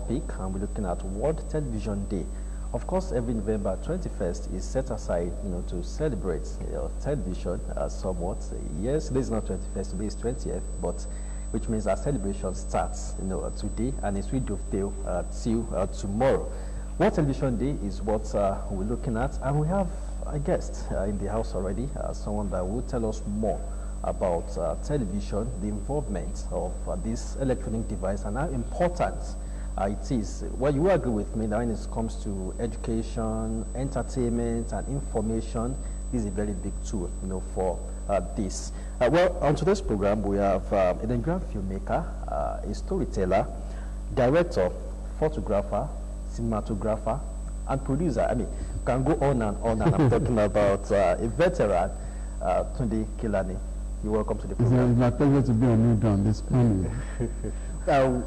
topic, and we're looking at World Television Day. Of course, every November 21st is set aside, to celebrate television somewhat. Yes, today is not 21st, today is 20th, but which means our celebration starts, today, and it's will dovetail till tomorrow. World Television Day is what we're looking at, and we have a guest in the house already, someone that will tell us more about television, the involvement of this electronic device, and how important it is. Well, you will agree with me that when it comes to education, entertainment, and information, this is a very big tool, for this. Well, on today's program, we have a Nigerian filmmaker, a storyteller, director, photographer, cinematographer, and producer. I mean, can go on and on, and I'm talking about a veteran, Tunde Kelani. You're welcome to the program. It's my pleasure to be on you on this panel.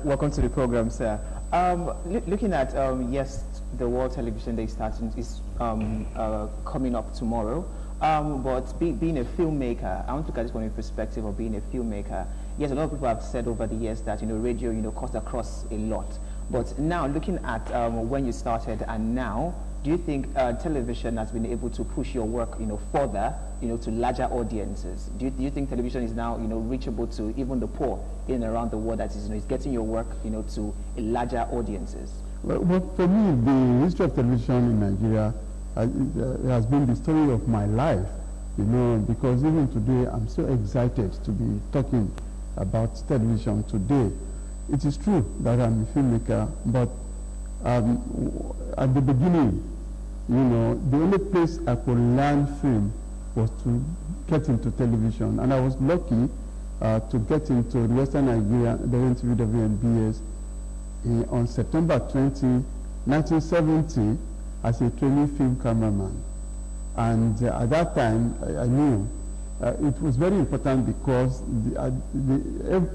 Welcome to the program, sir. Looking at, yes, the World Television Day is coming up tomorrow. But being a filmmaker, I want to look at this from a perspective of being a filmmaker. Yes, a lot of people have said over the years that, radio, cuts across a lot. But now, looking at when you started and now, do you think television has been able to push your work, further, to larger audiences? Do you think television is now, reachable to even the poor in and around the world, that is, is getting your work, to larger audiences? Well, for me, the history of television in Nigeria has been the story of my life, because even today I'm so excited to be talking about television today. It is true that I'm a filmmaker, but at the beginning, the only place I could learn film was to get into television, and I was lucky to get into Western Nigeria, the NTVWNBS, on September 20, 1970, as a training film cameraman. And at that time, I knew it was very important because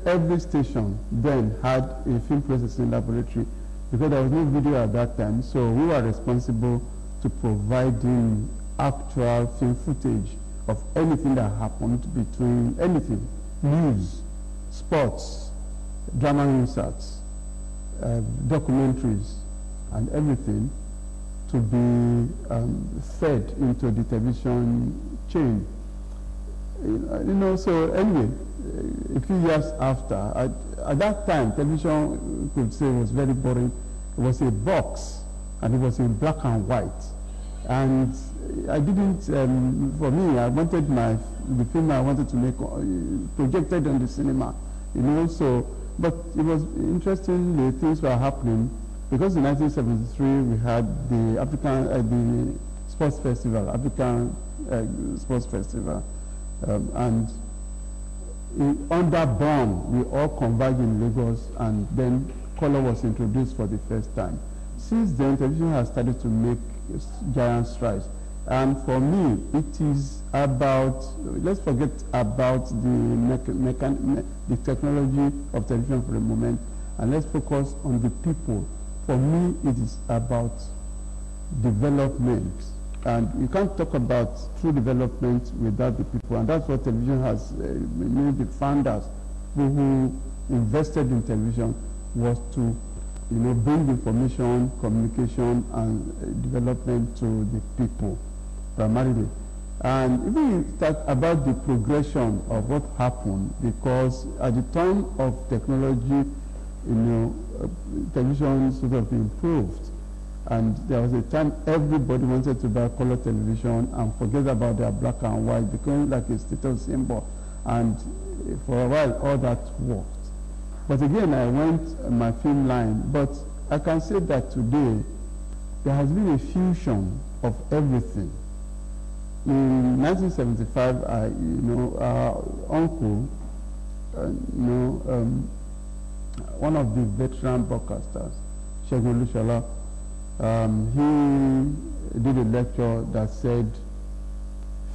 every station then had a film processing laboratory, because there was no video at that time, so we were responsible to providing actual film footage of anything that happened, between anything, news, sports, drama inserts, documentaries, and everything, to be fed into the television chain. So anyway, a few years after, at that time, television, could say, was very boring. It was a box, and it was in black and white. And I didn't, for me, I wanted the film I wanted to make projected on the cinema, but it was interesting, the things were happening, because in 1973 we had the African, Sports Festival, African Sports Festival, and under BOM, we all converged in Lagos, and then color was introduced for the first time. Since then, television has started to make giant strides. And for me, it is about, let's forget about the technology of television for a moment, and let's focus on the people. For me, it is about development. And you can't talk about true development without the people. And that's what television has, the founders who invested in television, was to bring information, communication, and development to the people, primarily. And even start about the progression of what happened, because at the time of technology, television sort of improved. And there was a time everybody wanted to buy color television and forget about their black and white, becoming like a status symbol. And for a while, all that worked. But again, I went my film line. But I can say that today, there has been a fusion of everything. In 1975, our uncle, one of the veteran broadcasters, Segun Olushola, he did a lecture that said,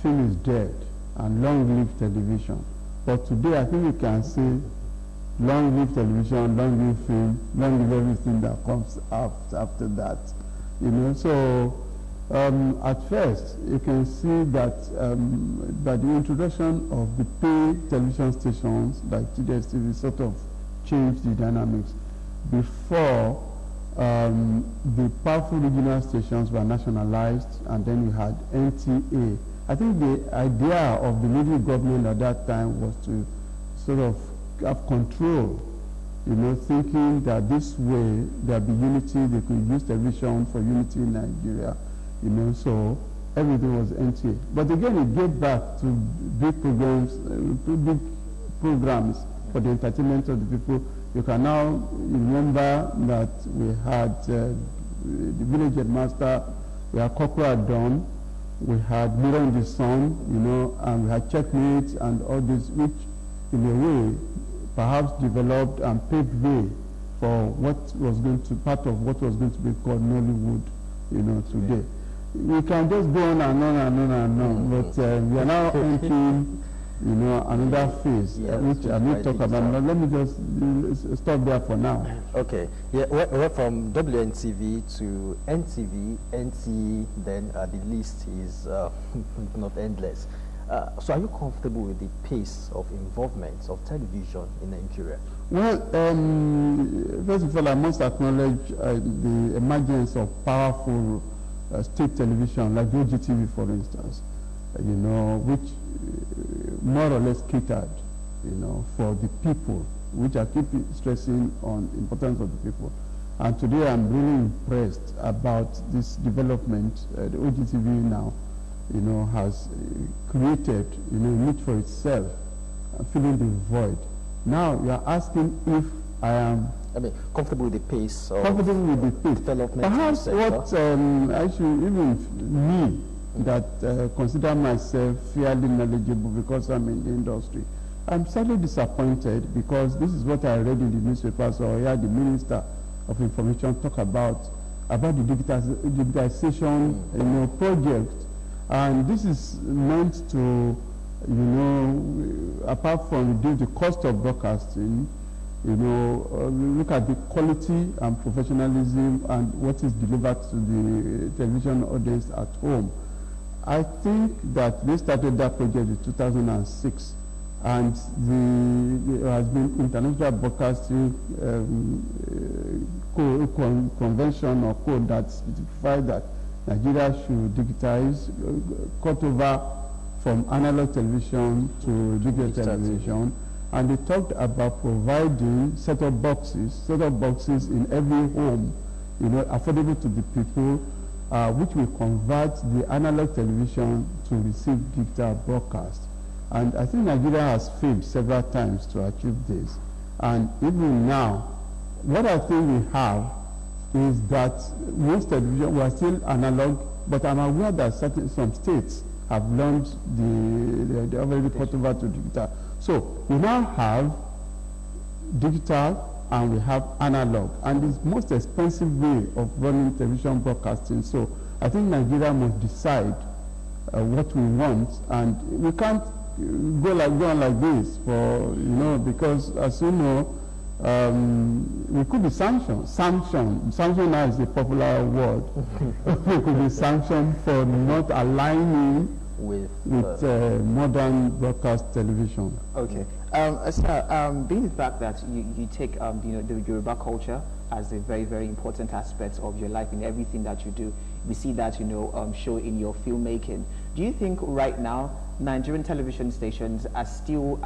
film is dead and long live television. But today, I think we can say, long live television, long live film, long live everything that comes after that. So at first, you can see that by the introduction of the pay television stations like TDS TV sort of changed the dynamics. Before, The powerful regional stations were nationalized, and then we had NTA. I think the idea of the military government at that time was to sort of have control, you know, thinking that this way there'd be unity, they could use television for unity in Nigeria, you know, so everything was NTA. But again, it gave back to big programs for the entertainment of the people. You can now remember that we had the village headmaster, we had Corporal Dawn, we had Mirror in the Sun, you know, and we had Checkmate and all this, which in a way perhaps developed and paved way for what was going to, part of what was going to be called Nollywood, you know, today. We can just go on and on and on and on, but we are now entering, you know, another phase, which I will talk about. But let me just stop there for now. Okay. Yeah, we're from WNTV to NTV. NT, then the list is not endless. So are you comfortable with the pace of involvement of television in Nigeria? Well, first of all, I must acknowledge the emergence of powerful state television, like OGTV, for instance, you know, which more or less catered, you know, for the people, which I keep stressing on importance of the people. And today I'm really impressed about this development. The OGTV now, you know, has created, you know, a niche for itself, filling the void. Now you are asking if I am comfortable with the pace of comfortable with the pace. Development. Perhaps what actually even me, that consider myself fairly knowledgeable because I'm in the industry, I'm sadly disappointed because this is what I read in the newspapers or heard the Minister of Information talk about the digitization, you know, project, and this is meant to, you know, apart from reduce the cost of broadcasting, you know, look at the quality and professionalism and what is delivered to the television audience at home. I think that they started that project in 2006, and there has been international broadcasting convention or code that specifies that Nigeria should digitize, cut over from analog television to digital television. And they talked about providing set-top boxes in every home, you know, affordable to the people, which will convert the analog television to receive digital broadcast. And I think Nigeria has failed several times to achieve this. And even now, what I think we have is that most television, we are still analog, but I'm aware that some states have launched they already put over to digital. So we now have digital and we have analog, and it's the most expensive way of running television broadcasting. So I think Nigeria must decide what we want, and we can't go on like this for, you know, because as you know, we could be sanctioned. Sanction now is a popular word. We could be sanctioned for not aligning with modern broadcast television. Okay. Sir, being the fact that you take you know, the Yoruba culture as a very, very important aspect of your life in everything that you do, we see that, you know, show in your filmmaking. Do you think right now Nigerian television stations are still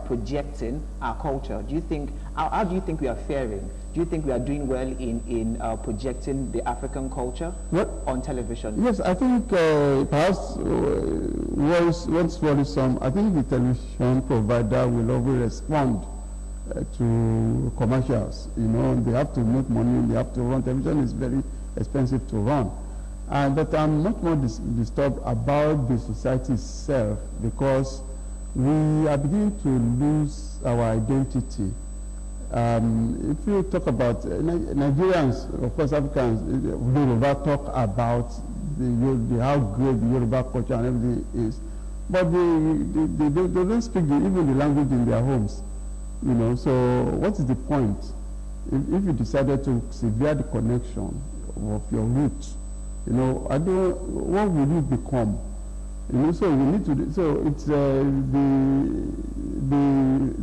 projecting our culture? Do you think, how do you think we are faring? Do you think we are doing well in projecting the African culture on television? Yes, I think perhaps what's worrisome, I think the television provider will always respond to commercials. You know, they have to make money, they have to run. Television is very expensive to run. But I'm much more disturbed about the society itself, because we are beginning to lose our identity. If you talk about Nigerians, of course Africans, Yoruba talk about how great the Yoruba culture and everything is, but they don't speak even the language in their homes. You know, so what is the point if you decided to sever the connection of your roots? You know, what will you become? You know, so we need to. So it's the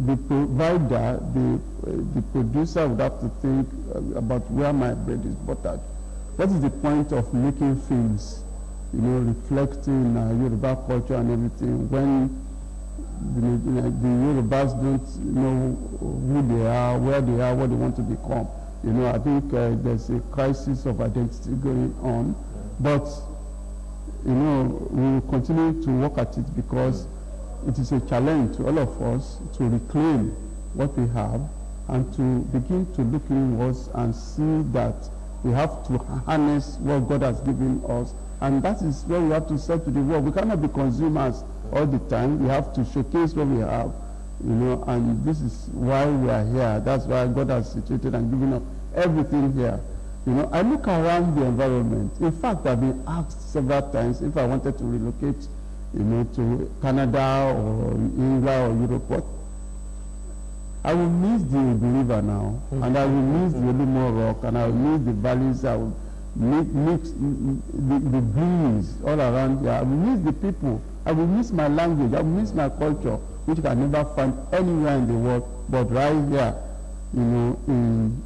the provider, the producer would have to think about where my bread is buttered. What is the point of making films, you know, reflecting Yoruba culture and everything when the Yorubas don't know who they are, where they are, what they want to become? You know, I think there's a crisis of identity going on, but you know, we will continue to work at it because it is a challenge to all of us to reclaim what we have and to begin to look inwards and see that we have to harness what God has given us, and that is where we have to say to the world. We cannot be consumers all the time. We have to showcase what we have, you know, and this is why we are here. That's why God has situated and given us everything here. You know, I look around the environment. In fact, I've been asked several times if I wanted to relocate, you know, to Canada or England or Europe. What? I will miss the river now, and I will miss the Olumo Rock, and I will miss the valleys. I will mix the breeze all around here. I will miss the people. I will miss my language. I will miss my culture, which I can never find anywhere in the world, but right here, you know, in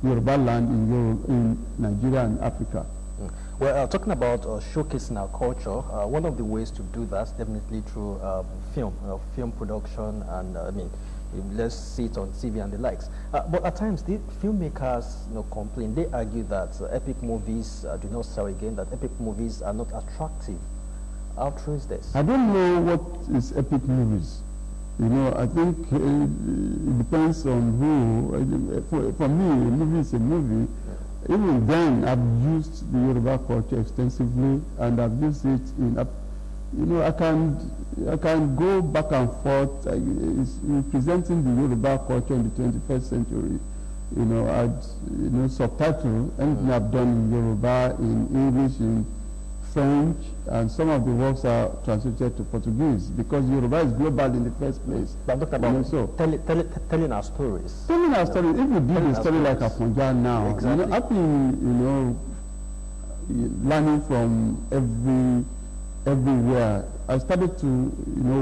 Yoruba land, in Nigeria and Africa. Well, talking about showcasing our culture, one of the ways to do that is definitely through film production, and I mean, let's see it on TV and the likes. But at times, the filmmakers, you know, complain. They argue that epic movies do not sell again, that epic movies are not attractive. How true is this? I don't know what is epic movies. You know, I think it depends on who. For me, a movie is a movie. Yeah. Even then, I've used the Yoruba culture extensively, and I've used it in, you know, I can go back and forth in presenting the Yoruba culture in the 21st century. You know, I'd subtitle anything I've done in Yoruba, in English, in French, and some of the works are translated to Portuguese because Yoruba is global in the first place. But I'm talking about telling our stories. Telling our stories. If you did a story like Afonja now, exactly. You know, I've been, learning from everywhere. I started to,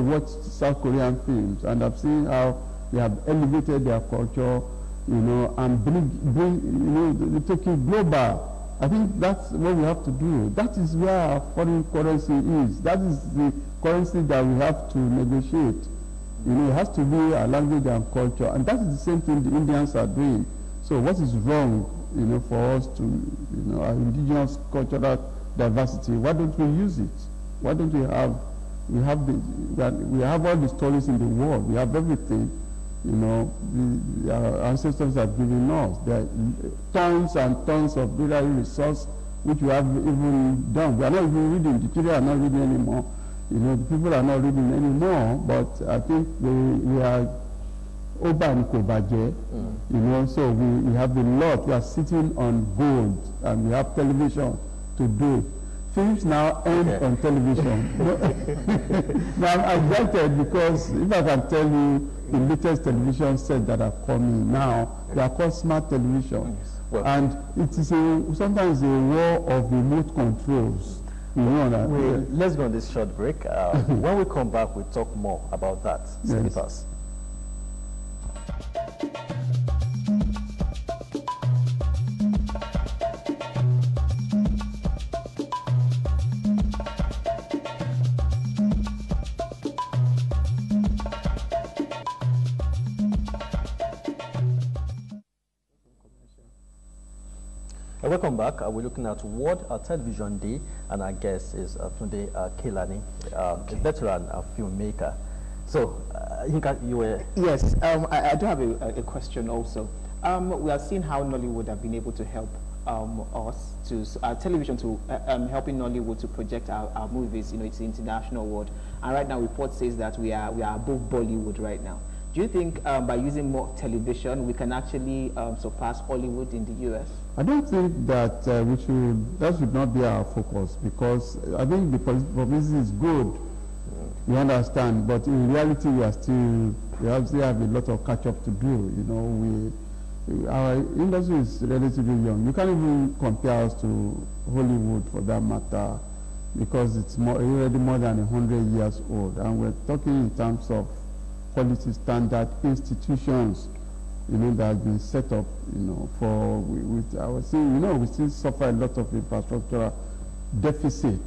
watch South Korean films, and I've seen how they have elevated their culture, and bring take it global. I think that's what we have to do. That is where our foreign currency is. That is the currency that we have to negotiate. It has to be our language and culture, and that is the same thing the Indians are doing. So what is wrong, for us to, our indigenous cultural diversity? Why don't we use it? Why don't we have? We have all the stories in the world. We have everything. Our ancestors have given us. There are tons and tons of literary resource which we have even done. We are not even reading. The children are not reading anymore. The people are not reading anymore. But I think we are over and kobaje. So we have a lot. We are sitting on gold, and we have television to do it. Films now end on television. Now I'm excited because if I can tell you the latest television set that are coming now, they are called smart television. Well, and it is sometimes a war of remote controls. Let's go on this short break. When we come back, we'll talk more about that. Stay with us. Welcome back. We're looking at World Television Day, and our guest is Tunde Kelani, a veteran filmmaker. So, you were... Yes, I do have a question also. We have seen how Nollywood have been able to help us, television to helping Nollywood to project our movies, it's the international world. And right now, report says that we are above Bollywood right now. Do you think by using more television, we can actually surpass Hollywood in the U.S.? I don't think that that should not be our focus, because I think the publicity is good, you understand, but in reality we still have a lot of catch-up to do. Our industry is relatively young. You can't even compare us to Hollywood for that matter, because it's already more than 100 years old, and we're talking in terms of policy standard, institutions, that have been set up, for, I was saying, we still suffer a lot of infrastructural deficit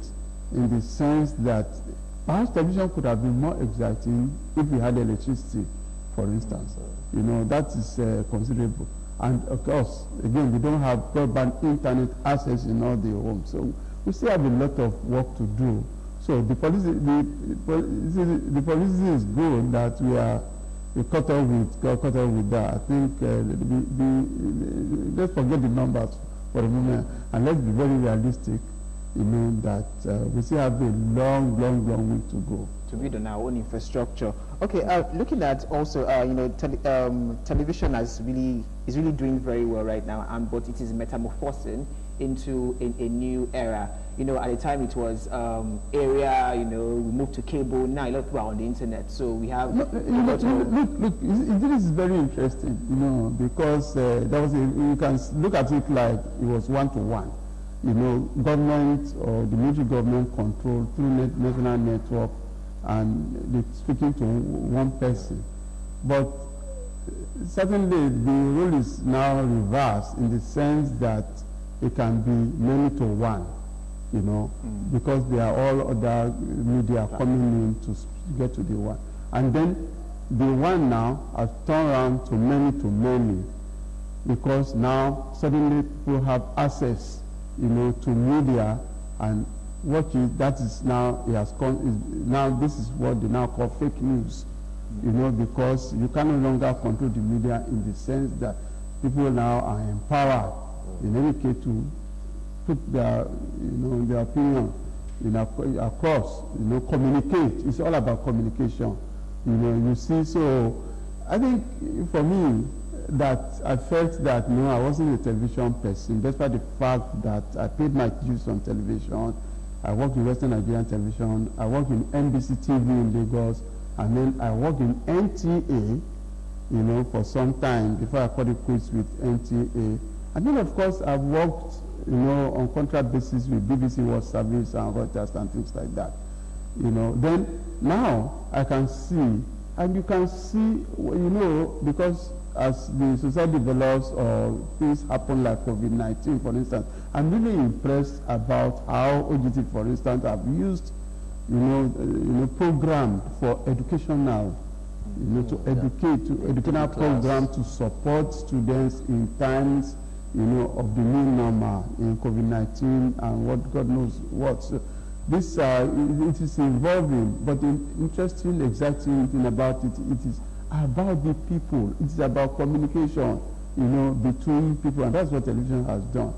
in the sense that perhaps television could have been more exciting if we had electricity, for instance. That is considerable. And of course, again, we don't have broadband internet access in all the homes. So we still have a lot of work to do. So the policy is good that we cut off with that. I think let's forget the numbers for a moment and let's be very realistic. That we still have a long way to go to build on our own infrastructure. Okay, looking at also, television is really doing very well right now, but it is metamorphosing into a new era. At the time it was area, we moved to cable. Now a lot of people are on the internet, so we have. Look, this is very interesting, because there was you can look at it like it was one-to-one. Government or the military government controlled through national network, and they're speaking to one person. But certainly the role is now reversed in the sense that it can be many to one, because they are all other media coming in to get to the one. And then the one now has turned around to many, because now suddenly people have access to media, and that is now, it has come, now this is what they now call fake news, because you can no longer control the media in the sense that people now are empowered in any case to put their, their opinion across, communicate. It's all about communication, you see. So I think for me, that I felt that I wasn't a television person, despite the fact that I paid my dues on television. I worked in Western Nigerian television, I worked in NBC TV in Lagos, and then I worked in NTA, for some time before I called it quits with NTA. And then of course I worked, on contract basis with BBC World Service and Reuters and things like that. Then now I can see, and you can see, because as the society develops or things happen like COVID-19, for instance, I'm really impressed about how OGT, for instance, have used, program for educational, to educate, to educational program to support students in times, of the new normal in COVID-19 and what God knows what. So this, it is evolving, but the interesting, exciting thing about it, it is about the people. It's about communication, between people, and that's what television has done.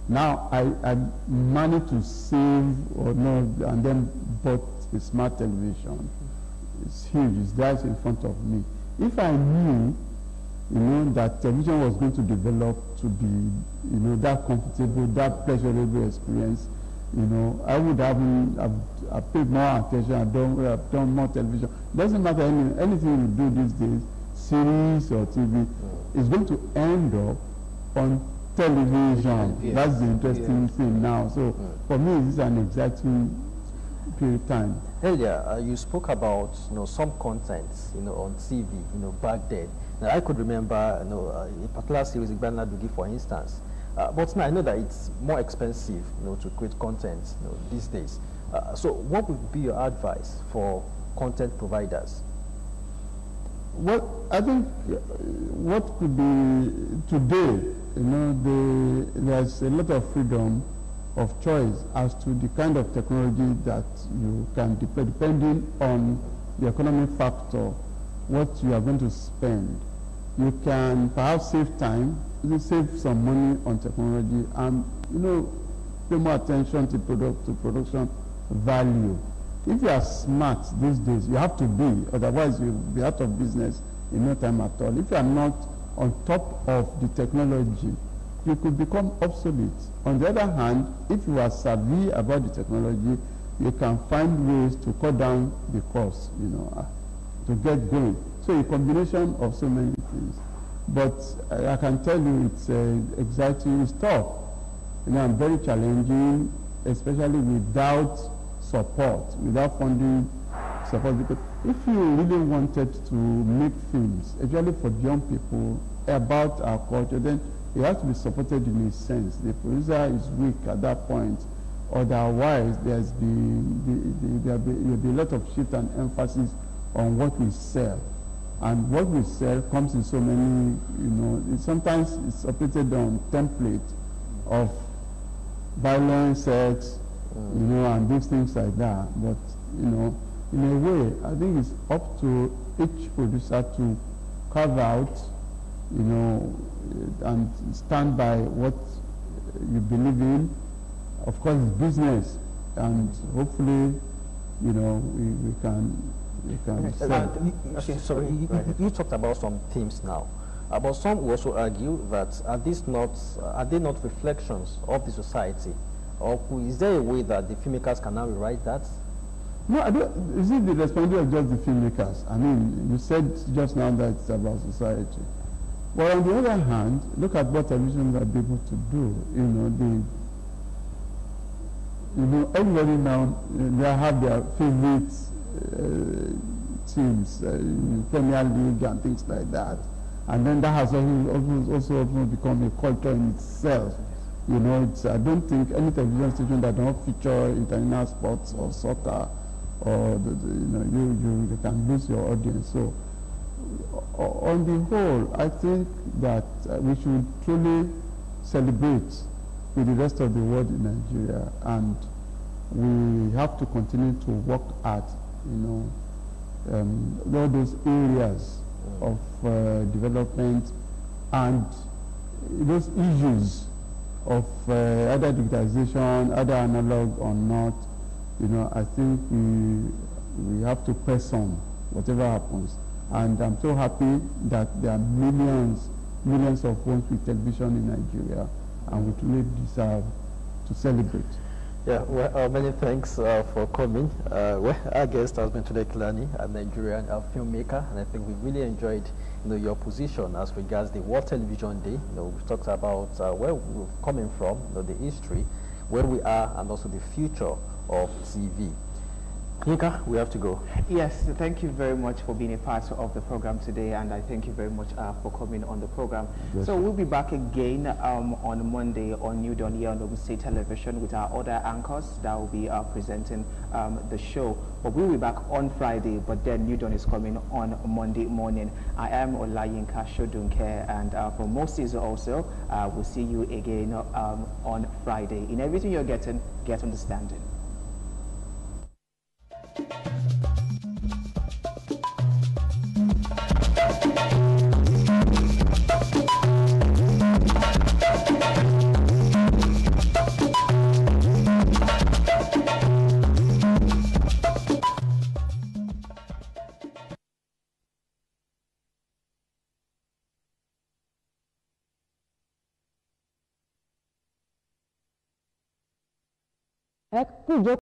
Now, I managed to save and then bought a smart television. It's huge. It's right in front of me. If I knew, that television was going to develop to be, that comfortable, that pleasurable experience, I would have paid more attention and have done more television. Doesn't matter anything you do these days, series or TV, is going to end up on television. Yes. That's the interesting thing now. So for me, this is an exciting period of time. Earlier, you spoke about some contents on TV back then. Now, I could remember a particular series, Igbana Dugi, for instance. But now I know that it's more expensive to create content these days. So what would be your advice for content providers? Well, I think what could be today, there's a lot of freedom of choice as to the kind of technology that you can deploy, depending on the economic factor, what you are going to spend. You can perhaps save time, save some money on technology, and pay more attention to production value. If you are smart these days, you have to be, otherwise you'll be out of business in no time at all. If you are not on top of the technology, you could become obsolete. On the other hand, if you are savvy about the technology, you can find ways to cut down the cost, to get going. So a combination of so many things. But I can tell you it's exciting, it's tough. And very challenging, especially without support, without funding support. Because if you really wanted to make films, especially for young people, about our culture, then it has to be supported in a sense. The producer is weak at that point. Otherwise, there'll be a lot of shift and emphasis on what we sell. And what we sell comes in so many, sometimes it's operated on template of violence, sex, and these things like that. But, in a way, I think it's up to each producer to carve out, and stand by what you believe in. Of course, it's business, and hopefully, we can sorry, you talked about some themes now, but some will also argue that are they not reflections of the society, or is there a way that the filmmakers can now rewrite that? No, I don't. Is it the responsibility of just the filmmakers? I mean, you said just now that it's about society. But on the other hand, look at what television are able to do. Everybody now they have their favorite teams, Premier League and things like that, and then that has also become a culture in itself. I don't think any television station that don't feature international sports or soccer, or you can lose your audience. So, on the whole, I think that we should truly celebrate with the rest of the world in Nigeria, and we have to continue to work at all those areas of development and those issues of either digitization, either analog or not. I think we have to press on whatever happens. And I'm so happy that there are millions of homes with television in Nigeria, and we truly deserve to celebrate. Yeah, well, many thanks for coming. Our guest has been Tunde Kelani, a Nigerian filmmaker, and I think we really enjoyed your position as regards the World Television Day. We've talked about where we're coming from, the history, where we are, and also the future of TV. Yinka, we have to go. Yes, thank you very much for being a part of the program today, and I thank you very much for coming on the program. Yes. So we'll be back again on Monday on New Dawn here on Ogun State Television with our other anchors that will be presenting the show. But we'll be back on Friday, but then New Dawn is coming on Monday morning. I am Olayinka Shodunke, and for most season also, we'll see you again on Friday. In everything you're getting, get understanding.